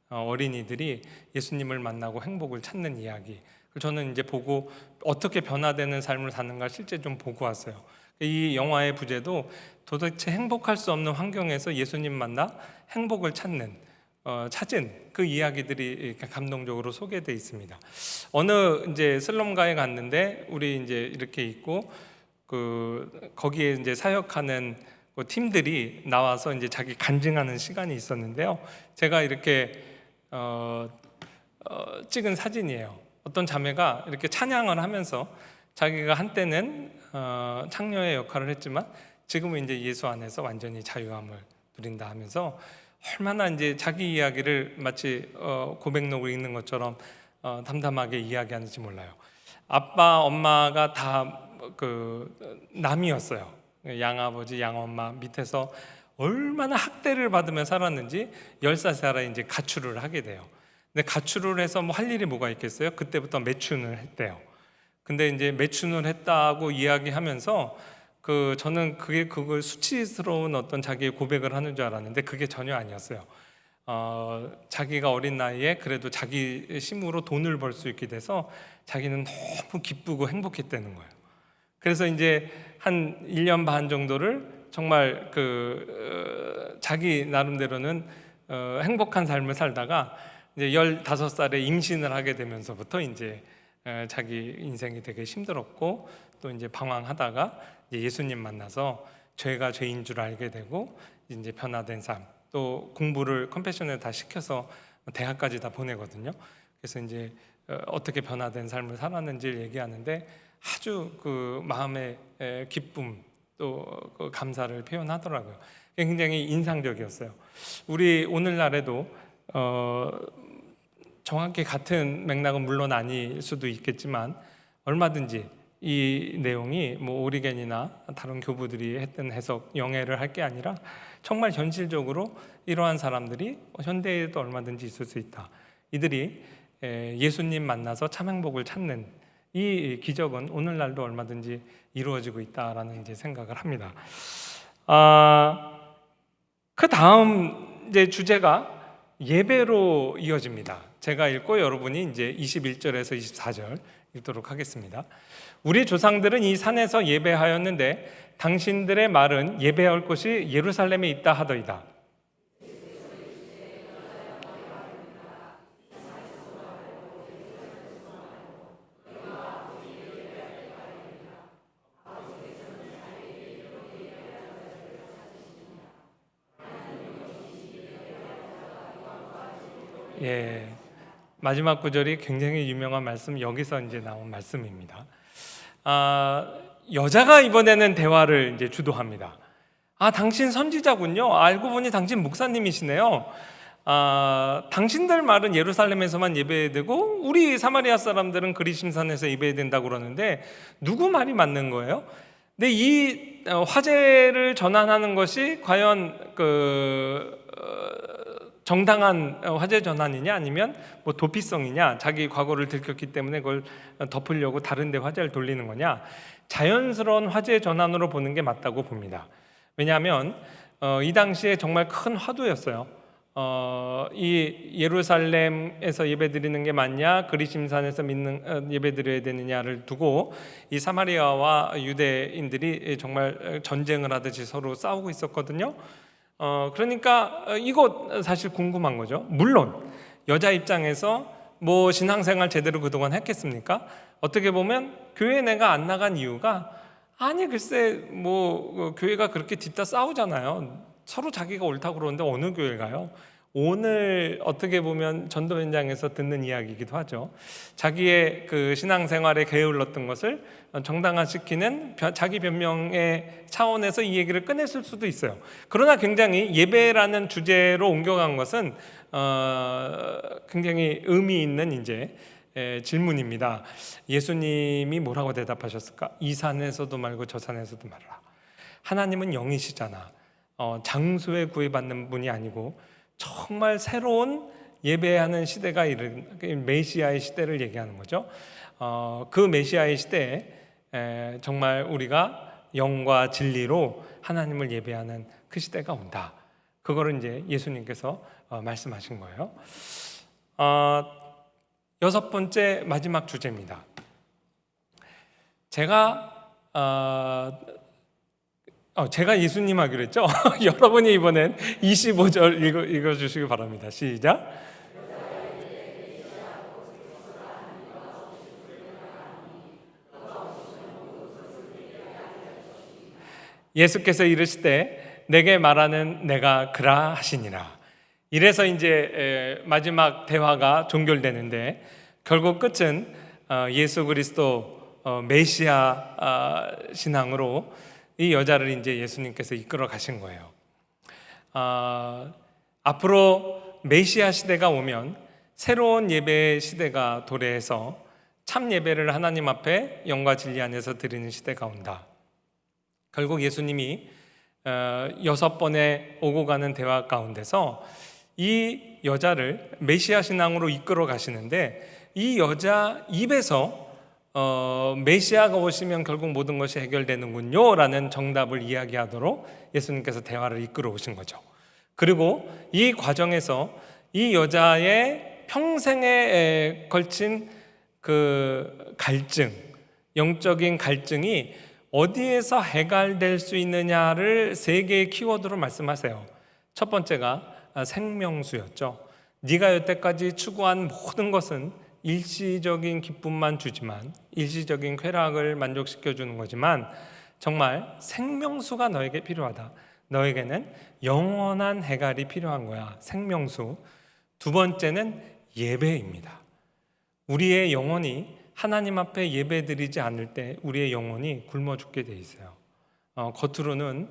어린이들이 예수님을 만나고 행복을 찾는 이야기. 저는 이제 보고 어떻게 변화되는 삶을 사는가 실제 좀 보고 왔어요. 이 영화의 부제도 도대체 행복할 수 없는 환경에서 예수님 만나 행복을 찾는 찾은 그 이야기들이 이렇게 감동적으로 소개되어 있습니다. 어느 이제 슬럼가에 갔는데 우리 이제 이렇게 있고 거기에 이제 사역하는 팀들이 나와서 이제 자기 간증하는 시간이 있었는데요. 제가 이렇게 찍은 사진이에요. 어떤 자매가 이렇게 찬양을 하면서 자기가 한때는 창녀의 역할을 했지만 지금은 이제 예수 안에서 완전히 자유함을 누린다 하면서 얼마나 이제 자기 이야기를 마치 고백록을 읽는 것처럼 담담하게 이야기하는지 몰라요. 아빠, 엄마가 다 남이었어요. 양아버지, 양엄마 밑에서 얼마나 학대를 받으며 살았는지 10살에 이제 가출을 하게 돼요. 근데 가출을 해서 뭐 할 일이 뭐가 있겠어요? 그때부터 매춘을 했대요. 근데 이제 매춘을 했다고 이야기하면서 저는 그걸 수치스러운 어떤 자기의 고백을 하는 줄 알았는데 그게 전혀 아니었어요. 자기가 어린 나이에 그래도 자기 힘으로 돈을 벌 수 있게 돼서 자기는 너무 기쁘고 행복했다는 거예요. 그래서 이제 한 1년 반 정도를 정말 자기 나름대로는 행복한 삶을 살다가 이제 15살에 임신을 하게 되면서부터 이제 자기 인생이 되게 힘들었고 또 이제 방황하다가 이제 예수님 만나서 죄가 죄인 줄 알게 되고 이제 변화된 삶, 또 공부를 컴패션에 다 시켜서 대학까지 다 보내거든요. 그래서 이제 어떻게 변화된 삶을 살았는지를 얘기하는데 아주 그 마음의 기쁨 또 감사를 표현하더라고요. 굉장히 인상적이었어요. 우리 오늘날에도 정확히 같은 맥락은 물론 아닐 수도 있겠지만 얼마든지 이 내용이 뭐 오리겐이나 다른 교부들이 했던 해석 영해를 할 게 아니라 정말 현실적으로 이러한 사람들이 현대에도 얼마든지 있을 수 있다. 이들이 예수님 만나서 참 행복을 찾는 이 기적은 오늘날도 얼마든지 이루어지고 있다라는 이제 생각을 합니다. 그 다음 이제 주제가 예배로 이어집니다. 제가 읽고 여러분이 이제 21절에서 24절 읽도록 하겠습니다. 우리 조상들은 이 산에서 예배하였는데 당신들의 말은 예배할 곳이 예루살렘에 있다 하더이다. 예, 마지막 구절이 굉장히 유명한 말씀, 여기서 이제 나온 말씀입니다. 여자가 이번에는 대화를 이제 주도합니다. 아, 당신 선지자군요. 알고 보니 당신 목사님이시네요. 아, 당신들 말은 예루살렘에서만 예배되고 우리 사마리아 사람들은 그리심산에서 예배된다고 그러는데 누구 말이 맞는 거예요? 근데 이 화제를 전환하는 것이 과연 정당한 화제 전환이냐 아니면 뭐 도피성이냐, 자기 과거를 들켰기 때문에 그걸 덮으려고 다른 데 화제를 돌리는 거냐, 자연스러운 화제 전환으로 보는 게 맞다고 봅니다. 왜냐하면 이 당시에 정말 큰 화두였어요. 이 예루살렘에서 예배드리는 게 맞냐, 그리심산에서 믿는 예배드려야 되느냐를 두고 이 사마리아와 유대인들이 정말 전쟁을 하듯이 서로 싸우고 있었거든요. 그러니까 이거 사실 궁금한 거죠. 물론 여자 입장에서 뭐 신앙생활 제대로 그동안 했겠습니까? 어떻게 보면 교회 내가 안 나간 이유가, 아니 글쎄 뭐 교회가 그렇게 뒷다 싸우잖아요. 서로 자기가 옳다고 그러는데 어느 교회 가요? 오늘 어떻게 보면 전도 현장에서 듣는 이야기이기도 하죠. 자기의 그 신앙생활에 게을렀던 것을 정당화시키는 자기 변명의 차원에서 이 얘기를 꺼냈을 수도 있어요. 그러나 굉장히 예배라는 주제로 옮겨간 것은 굉장히 의미 있는 이제 질문입니다. 예수님이 뭐라고 대답하셨을까? 이 산에서도 말고 저 산에서도 말라. 하나님은 영이시잖아. 장소에 구애받는 분이 아니고 정말 새로운 예배하는 시대가 이른 메시아의 시대를 얘기하는 거죠. 그 메시아의 시대에 정말 우리가 영과 진리로 하나님을 예배하는 그 시대가 온다. 그거를 이제 예수님께서 말씀하신 거예요. 여섯 번째 마지막 주제입니다. 제가 예수님 하기로 했죠? 여러분이 이번엔 25절 읽어주시기 바랍니다. 시작. 예수께서 이르시되 내게 말하는 내가 그라 하시니라. 이래서 이제 마지막 대화가 종결되는데 결국 끝은 예수 그리스도 메시아 신앙으로 이 여자를 이제 예수님께서 이끌어 가신 거예요. 앞으로 메시아 시대가 오면 새로운 예배 시대가 도래해서 참 예배를 하나님 앞에 영과 진리 안에서 드리는 시대가 온다. 결국 예수님이 6번의 오고 가는 대화 가운데서 이 여자를 메시아 신앙으로 이끌어 가시는데 이 여자 입에서 메시아가 오시면 결국 모든 것이 해결되는군요 라는 정답을 이야기하도록 예수님께서 대화를 이끌어 오신 거죠. 그리고 이 과정에서 이 여자의 평생에 걸친 그 갈증, 영적인 갈증이 어디에서 해결될 수 있느냐를 3개의 키워드로 말씀하세요. 첫 번째가 생명수였죠. 네가 여태까지 추구한 모든 것은 일시적인 기쁨만 주지만, 일시적인 쾌락을 만족시켜주는 거지만 정말 생명수가 너에게 필요하다. 너에게는 영원한 해갈이 필요한 거야. 생명수. 두 번째는 예배입니다. 우리의 영혼이 하나님 앞에 예배드리지 않을 때 우리의 영혼이 굶어 죽게 돼 있어요. 겉으로는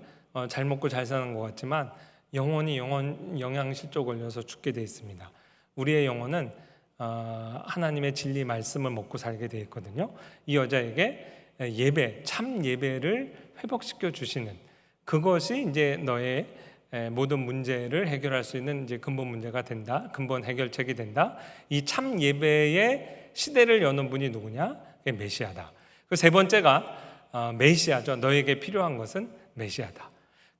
잘 먹고 잘 사는 것 같지만 영혼이 영양실조 걸려서 죽게 돼 있습니다. 우리의 영혼은 하나님의 진리 말씀을 먹고 살게 돼 있거든요. 이 여자에게 예배, 참 예배를 회복시켜 주시는 그것이 이제 너의 모든 문제를 해결할 수 있는 이제 근본 문제가 된다. 근본 해결책이 된다. 이 참 예배의 시대를 여는 분이 누구냐? 그게 메시아다. 그 세 번째가 메시아죠. 너에게 필요한 것은 메시아다.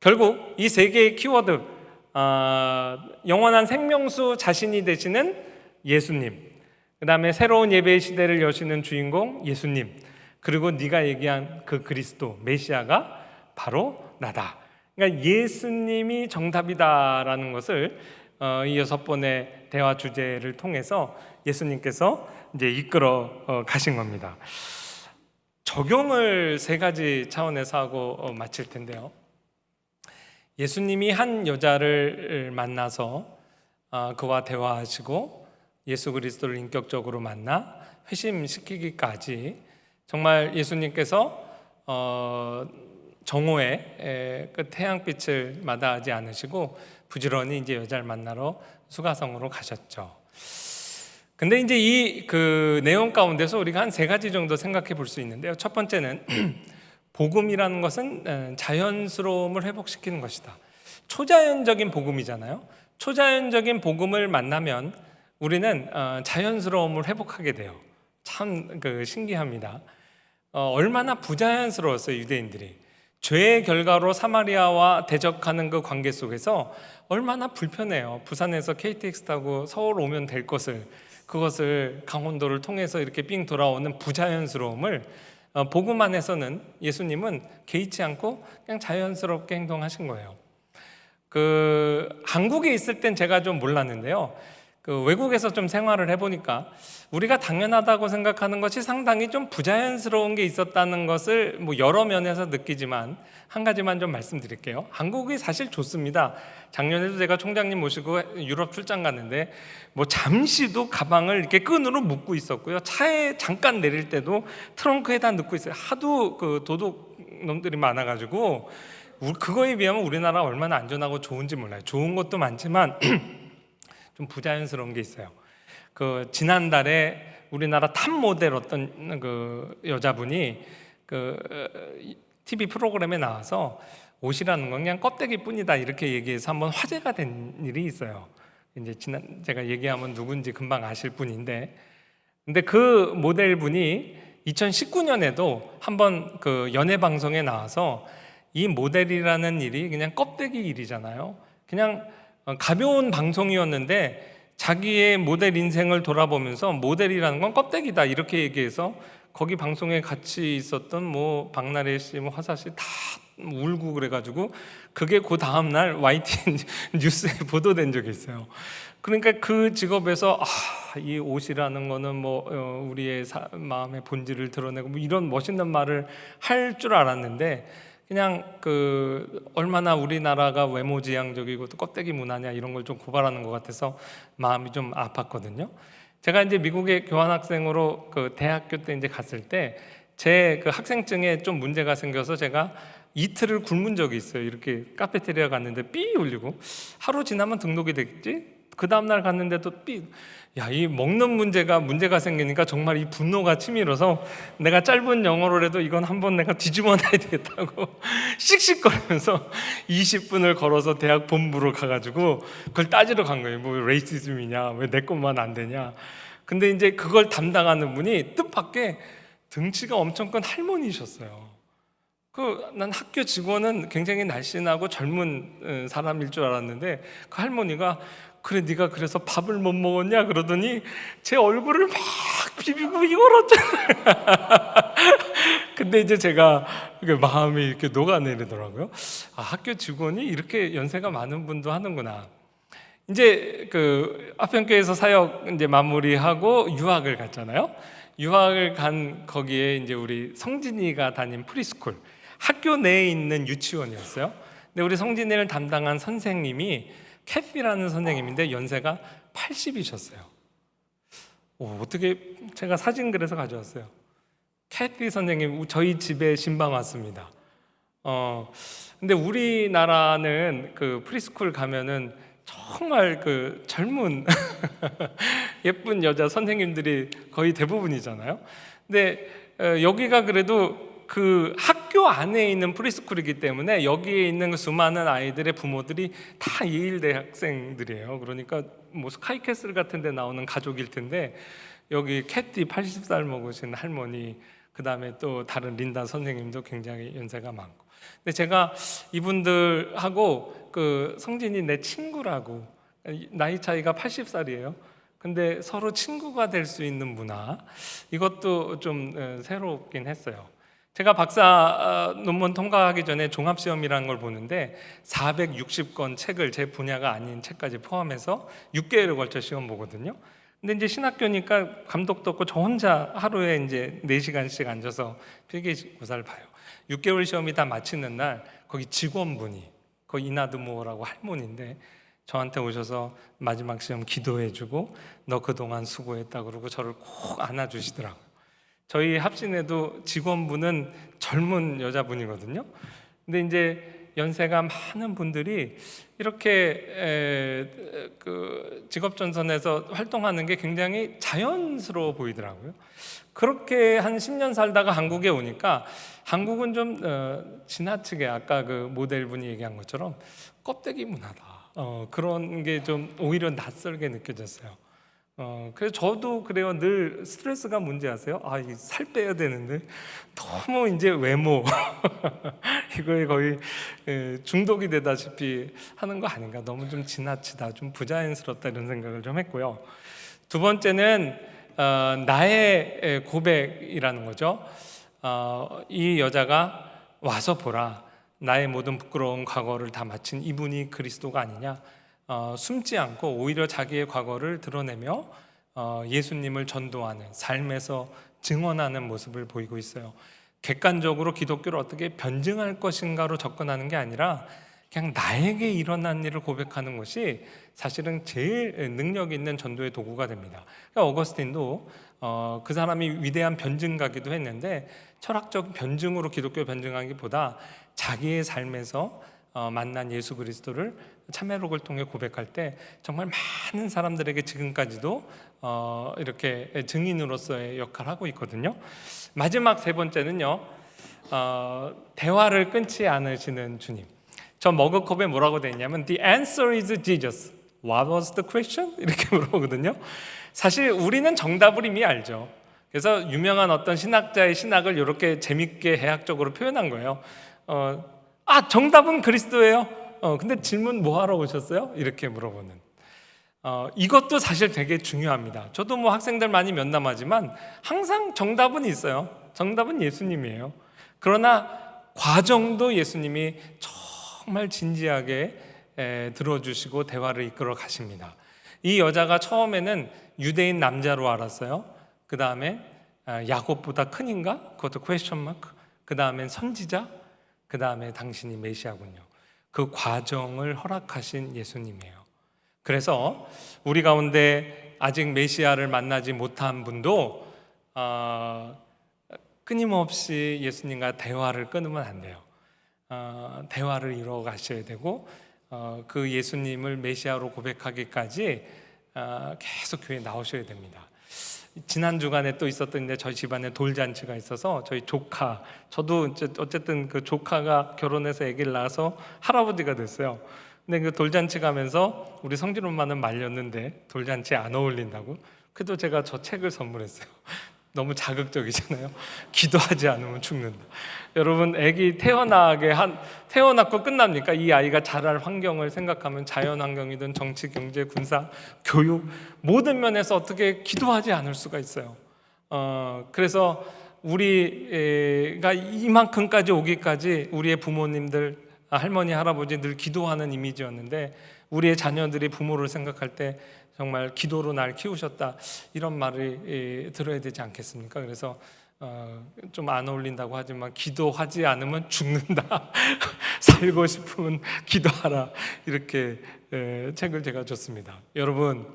결국 이 3개의 키워드, 영원한 생명수 자신이 되시는 예수님, 그 다음에 새로운 예배의 시대를 여시는 주인공 예수님, 그리고 네가 얘기한 그 그리스도 메시아가 바로 나다. 그러니까 예수님이 정답이다라는 것을 이 6번의 대화 주제를 통해서 예수님께서 이제 이끌어 가신 겁니다. 적용을 3가지 차원에서 하고 마칠 텐데요. 예수님이 한 여자를 만나서 그와 대화하시고 예수 그리스도를 인격적으로 만나 회심시키기까지 정말 예수님께서 정오에 그 태양빛을 마다하지 않으시고 부지런히 이제 여자를 만나러 수가성으로 가셨죠. 근데 이제 이 그 내용 가운데서 우리가 한 세 가지 정도 생각해 볼 수 있는데요. 첫 번째는 복음이라는 것은 자연스러움을 회복시키는 것이다. 초자연적인 복음이잖아요. 초자연적인 복음을 만나면 우리는 자연스러움을 회복하게 돼요. 참 신기합니다. 얼마나 부자연스러웠어요, 유대인들이. 죄의 결과로 사마리아와 대적하는 그 관계 속에서 얼마나 불편해요. 부산에서 KTX 타고 서울 오면 될 것을, 그것을 강원도를 통해서 이렇게 삥 돌아오는 부자연스러움을 복음 안에서는 예수님은 개의치 않고 그냥 자연스럽게 행동하신 거예요. 한국에 있을 땐 제가 좀 몰랐는데요. 외국에서 좀 생활을 해보니까 우리가 당연하다고 생각하는 것이 상당히 좀 부자연스러운 게 있었다는 것을 여러 면에서 느끼지만 한 가지만 좀 말씀드릴게요. 한국이 사실 좋습니다. 작년에도 제가 총장님 모시고 유럽 출장 갔는데 잠시도 가방을 이렇게 끈으로 묶고 있었고요. 차에 잠깐 내릴 때도 트렁크에다 넣고 있어요. 하도 도둑 놈들이 많아가지고 그거에 비하면 우리나라 얼마나 안전하고 좋은지 몰라요. 좋은 것도 많지만 좀 부자연스러운 게 있어요. 지난달에 우리나라 탑 모델 어떤 여자분이 TV 프로그램에 나와서 옷이라는 건 그냥 껍데기뿐이다 이렇게 얘기해서 한번 화제가 된 일이 있어요. 이제 제가 얘기하면 누군지 금방 아실 분인데, 근데 그 모델분이 2019년에도 한번 연예 방송에 나와서 이 모델이라는 일이 그냥 껍데기 일이잖아요. 그냥 가벼운 방송이었는데 자기의 모델 인생을 돌아보면서 모델이라는 건 껍데기다 이렇게 얘기해서 거기 방송에 같이 있었던 박나래 씨, 화사 씨 다 울고 그래가지고 그게 그 다음날 YTN 뉴스에 보도된 적이 있어요. 그러니까 그 직업에서 이 옷이라는 거는 우리의 마음의 본질을 드러내고 이런 멋있는 말을 할 줄 알았는데 그냥 얼마나 우리나라가 외모지향적이고 또 껍데기 문화냐 이런 걸 좀 고발하는 것 같아서 마음이 좀 아팠거든요. 제가 이제 미국에 교환학생으로 대학교 때 이제 갔을 때 제 학생증에 좀 문제가 생겨서 제가 이틀을 굶은 적이 있어요. 이렇게 카페테리아 갔는데 삐 울리고 하루 지나면 등록이 되겠지? 그 다음날 갔는데도 이 먹는 문제가 생기니까 정말 이 분노가 치밀어서 내가 짧은 영어로라도 이건 한번 내가 뒤집어놔야 되겠다고 씩씩거리면서 20분을 걸어서 대학 본부로 가가지고 그걸 따지러 간 거예요. 레이시즘이냐, 왜 내 것만 안 되냐. 근데 이제 그걸 담당하는 분이 뜻밖의 등치가 엄청 큰 할머니셨어요. 난 학교 직원은 굉장히 날씬하고 젊은 사람일 줄 알았는데 그 할머니가 그래 네가 그래서 밥을 못 먹었냐 그러더니 제 얼굴을 막 비비고 이걸 어쩌나. 근데 이제 제가 마음이 이렇게 녹아내리더라고요. 학교 직원이 이렇게 연세가 많은 분도 하는구나. 이제 아편교회에서 사역 이제 마무리하고 유학을 갔잖아요. 유학을 간 거기에 이제 우리 성진이가 다닌 프리스쿨 학교 내에 있는 유치원이었어요. 근데 우리 성진이를 담당한 선생님이 캐피라는 선생님인데 연세가 80이셨어요. 어떻게 제가 사진 그래서 가져왔어요. 캐피 선생님 저희 집에 신방 왔습니다. 근데 우리나라는 프리스쿨 가면은 정말 젊은 예쁜 여자 선생님들이 거의 대부분이잖아요. 근데 여기가 그래도 학교 안에 있는 프리스쿨이기 때문에 여기에 있는 수많은 아이들의 부모들이 다 예일대 학생들이에요. 그러니까 스카이캐슬 같은 데 나오는 가족일 텐데 여기 캐티 80살 먹으신 할머니, 그 다음에 또 다른 린다 선생님도 굉장히 연세가 많고. 근데 제가 이분들하고 성진이 내 친구라고, 나이 차이가 80살이에요. 근데 서로 친구가 될 수 있는 문화, 이것도 좀 새롭긴 했어요. 제가 박사 논문 통과하기 전에 종합시험이라는 걸 보는데 460권 책을 제 분야가 아닌 책까지 포함해서 6개월에 걸쳐 시험 보거든요. 근데 이제 신학교니까 감독도 없고 저 혼자 하루에 이제 4시간씩 앉아서 필기고사를 봐요. 6개월 시험이 다 마치는 날 거기 직원분이, 거기 이나드모라고 할머니인데 저한테 오셔서 마지막 시험 기도해주고 너 그동안 수고했다 그러고 저를 꼭 안아주시더라고요. 저희 합신에도 직원분은 젊은 여자분이거든요. 근데 이제 연세가 많은 분들이 이렇게 그 직업전선에서 활동하는 게 굉장히 자연스러워 보이더라고요. 그렇게 한 10년 살다가 한국에 오니까 한국은 좀 지나치게 아까 그 모델분이 얘기한 것처럼 껍데기 문화다. 그런 게 좀 오히려 낯설게 느껴졌어요. 그래서 저도 그래요. 늘 스트레스가 뭔지 아세요? 이 살 빼야 되는데 너무 이제 외모 이거에 거의 중독이 되다시피 하는 거 아닌가? 너무 좀 지나치다, 좀 부자연스럽다 이런 생각을 좀 했고요. 두 번째는 나의 고백이라는 거죠. 이 여자가 와서 보라, 나의 모든 부끄러운 과거를 다 마친 이분이 그리스도가 아니냐. 숨지 않고 오히려 자기의 과거를 드러내며 예수님을 전도하는 삶에서 증언하는 모습을 보이고 있어요. 객관적으로 기독교를 어떻게 변증할 것인가로 접근하는 게 아니라 그냥 나에게 일어난 일을 고백하는 것이 사실은 제일 능력 있는 전도의 도구가 됩니다. 그러니까 어거스틴도 그 사람이 위대한 변증가기도 했는데 철학적 변증으로 기독교 변증하기보다 자기의 삶에서 만난 예수 그리스도를 참회록을 통해 고백할 때 정말 많은 사람들에게 지금까지도 이렇게 증인으로서의 역할을 하고 있거든요. 마지막 세 번째는요, 대화를 끊지 않으시는 주님. 저 머그컵에 뭐라고 돼 있냐면 The answer is Jesus. What was the question? 이렇게 물어보거든요. 사실 우리는 정답을 이미 알죠. 그래서 유명한 어떤 신학자의 신학을 이렇게 재밌게 해학적으로 표현한 거예요. 정답은 그리스도예요. 근데 질문 뭐 하러 오셨어요? 이렇게 물어보는. 이것도 사실 되게 중요합니다. 저도 뭐 학생들 많이 면담하지만 항상 정답은 있어요. 정답은 예수님이에요. 그러나 과정도 예수님이 정말 진지하게 들어주시고 대화를 이끌어 가십니다. 이 여자가 처음에는 유대인 남자로 알았어요. 그 다음에 야곱보다 큰인가? 그것도 퀘스천 마크. 그 다음엔 선지자. 그 다음에 당신이 메시아군요. 그 과정을 허락하신 예수님이에요. 그래서 우리 가운데 아직 메시아를 만나지 못한 분도 끊임없이 예수님과 대화를 끊으면 안 돼요. 대화를 이루어 가셔야 되고 그 예수님을 메시아로 고백하기까지 계속 교회에 나오셔야 됩니다. 지난 주간에 또 있었던 저희 집안에 돌잔치가 있어서 저희 조카, 저도 어쨌든 그 조카가 결혼해서 아기를 낳아서 할아버지가 됐어요. 근데 그 돌잔치 가면서 우리 성진 엄마는 말렸는데 돌잔치에 안 어울린다고. 그래도 제가 저 책을 선물했어요. 너무 자극적이잖아요. 기도하지 않으면 죽는다. 여러분, 아기 태어났고 끝납니까? 이 아이가 자랄 환경을 생각하면 자연 환경이든 정치, 경제, 군사, 교육 모든 면에서 어떻게 기도하지 않을 수가 있어요. 그래서 우리가 이만큼까지 오기까지 우리의 부모님들, 할머니, 할아버지 늘 기도하는 이미지였는데 우리의 자녀들이 부모를 생각할 때 정말 기도로 날 키우셨다 이런 말을 들어야 되지 않겠습니까? 그래서 좀 안 어울린다고 하지만 기도하지 않으면 죽는다. 살고 싶으면 기도하라. 이렇게 책을 제가 줬습니다. 여러분,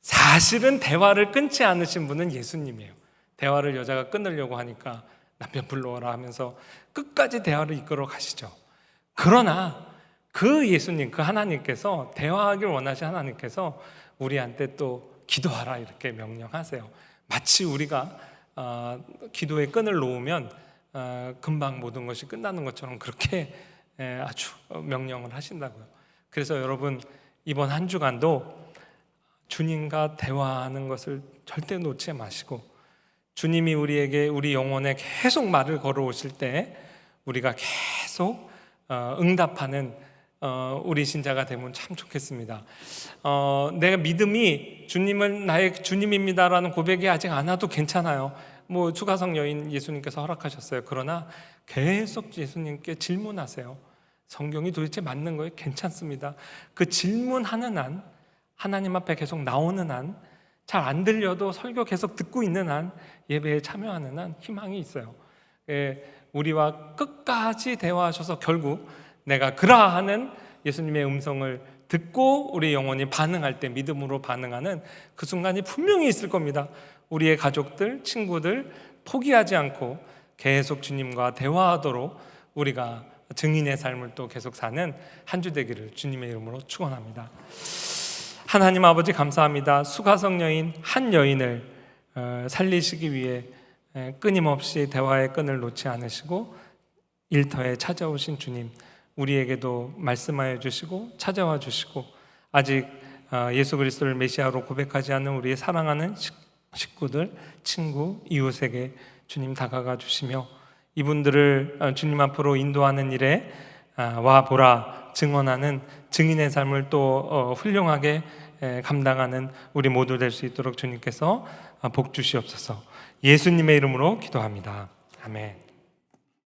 사실은 대화를 끊지 않으신 분은 예수님이에요. 대화를 여자가 끊으려고 하니까 남편 불러와라 하면서 끝까지 대화를 이끌어 가시죠. 그러나 그 예수님, 그 하나님께서 대화하길 원하신 하나님께서 우리한테 또 기도하라 이렇게 명령하세요. 마치 우리가 기도의 끈을 놓으면 금방 모든 것이 끝나는 것처럼 그렇게 아주 명령을 하신다고요. 그래서 여러분, 이번 한 주간도 주님과 대화하는 것을 절대 놓지 마시고 주님이 우리에게, 우리 영혼에 계속 말을 걸어오실 때 우리가 계속 응답하는 우리 신자가 되면 참 좋겠습니다. 내가 믿음이 주님은 나의 주님입니다라는 고백이 아직 안 와도 괜찮아요. 뭐 추가성 여인 예수님께서 허락하셨어요. 그러나 계속 예수님께 질문하세요. 성경이 도대체 맞는 거예요? 괜찮습니다. 그 질문하는 한, 하나님 앞에 계속 나오는 한, 잘 안 들려도 설교 계속 듣고 있는 한, 예배에 참여하는 한 희망이 있어요. 우리와 끝까지 대화하셔서 결국 내가 그라하는 예수님의 음성을 듣고 우리 영혼이 반응할 때 믿음으로 반응하는 그 순간이 분명히 있을 겁니다. 우리의 가족들, 친구들 포기하지 않고 계속 주님과 대화하도록 우리가 증인의 삶을 또 계속 사는 한 주 되기를 주님의 이름으로 축원합니다. 하나님 아버지 감사합니다. 수가성 여인 한 여인을 살리시기 위해 끊임없이 대화의 끈을 놓지 않으시고 일터에 찾아오신 주님, 우리에게도 말씀하여 주시고 찾아와 주시고 아직 예수 그리스도를 메시아로 고백하지 않는 우리의 사랑하는 식구들, 친구, 이웃에게 주님 다가가 주시며 이분들을 주님 앞으로 인도하는 일에 와 보라 증언하는 증인의 삶을 또 훌륭하게 감당하는 우리 모두 될 수 있도록 주님께서 복 주시옵소서. 예수님의 이름으로 기도합니다. 아멘.